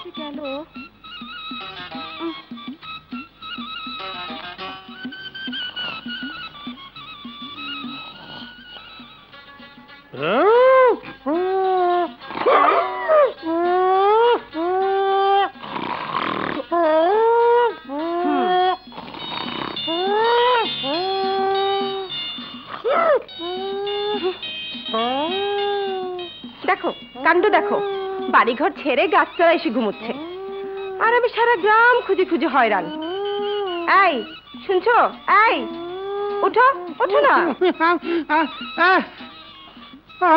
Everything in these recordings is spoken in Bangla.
যে গেল? দেখো কাণ্ড দেখো, বাড়িঘর ছেড়ে গাছতলা এসে ঘুমোচ্ছে, আর আমি সারা গ্রাম খুঁজে খুঁজে হয়রান। এই শুনছো? এই ওঠো, ওঠো না।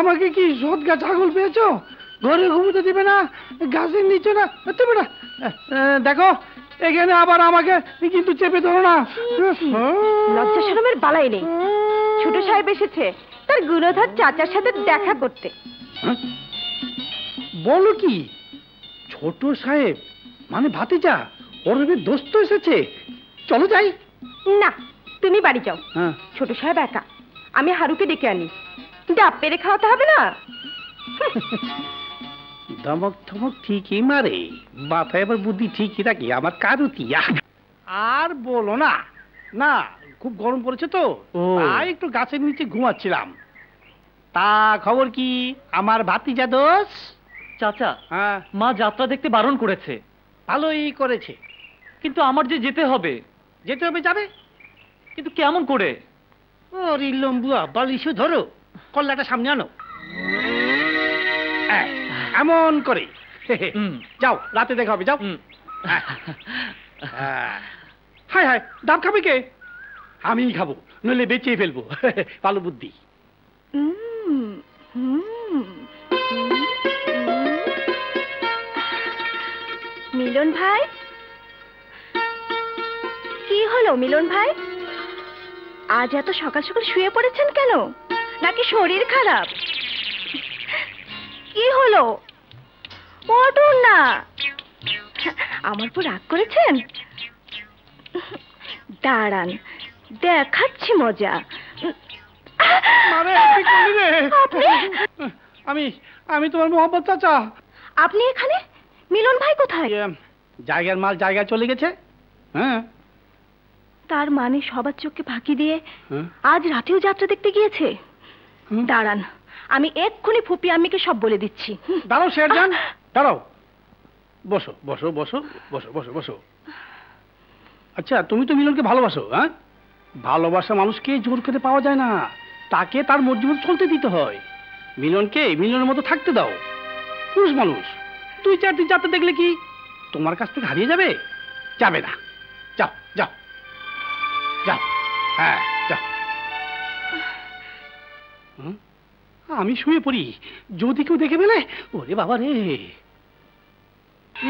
আমাকে কি সদগা ছাগল পেয়েছো? ঘরে ঘুমোতে দিবে না, গাছের নিচে না? বেটা দেখো, এখানে আবার আমাকে কিন্তু চেপে ধরো না। লজ্জা শরমের বালাই নেই। ছোট সাহেব এসেছে তার গুণধর চাচার সাথে দেখা করতে। বলো কি? ছোট সাহেব মানে ভাতিজা, ওর দোস্ত এসেছে? চলো যাই। না, তুমি বাড়ি যাও। হ্যাঁ। ছোট সাহেব একা, আমি হারুকে ডেকে আনি। ডাব পেরে খাওয়াতে হবে না? ধমক ধমক ঠিকই মারে, মাথায় আবার বুদ্ধি ঠিকই রাখি আমার কারুতি। আর বলো না, না খুব গরম পড়েছে তো, তাই একটু গাছের নিচে ঘুমাচ্ছিলাম। তা খবর কি আমার ভাতিজা দোষ? চাচা, হ্যাঁ, মা যাত্রা দেখতে বারণ করেছে। ভালোই করেছে। কিন্তু আমার যে যেতে হবে। যেতে হবে, যাবে, কিন্তু কেমন করে? ওরে লম্বুয়া, বালিশু ধরো, কল্লাটা সামনে আনো, এমন করে। যাও, রাতে দেখা হবে, যাও। হায় হায়, ডাব খাবে কে? আমিই খাবো, নইলে বেঁচে ফেলবো। ভালো বুদ্ধি। মিলন ভাই, কি হলো মিলন ভাই? আজ এত সকাল সকাল শুয়ে পড়েছেন কেন? নাকি শরীর খারাপ? কি হলো? পড়ুন না। আমার উপর রাগ করেছেন? দাঁড়ান, দেখাচ্ছি মজা। আমি আমি তোমার মোহাম্মদ চাচা। আপনি এখানে? মিলন ভাই কোথায়? জায়গার মাল জায়গায় চলে গেছে। হ্যাঁ। তার মানে সবার চোখকে ফাঁকি দিয়ে আজ রাতেও যাত্রা দেখতে গিয়েছে? দাঁড়ান, আমি এক্ষুনি ফুপি আম্মিকে সব বলে দিচ্ছি। দাঁড়াও শেরজান, দাঁড়াও। বসো বসো বসো বসো বসো বসো। আচ্ছা, তুমি তো মিলনকে ভালোবাসো? হ্যাঁ, ভালোবাসা মানুষকে জোর করে পাওয়া যায় না, তাকে তার মর্জি মতো চলতে দিতে হয়। মিলনকে মিলনের মতো থাকতে দাও। পুরুষ মানুষ 2-4 দিন যাত্রা দেখলে কি তোমার কাছ থেকে হারিয়ে যাবে? যাবে না। যাও যাও যাও। হ্যাঁ যাও। আমি শুয়ে পড়ি, যদি কেউ দেখে ফেলে, ওরে বাবা রে।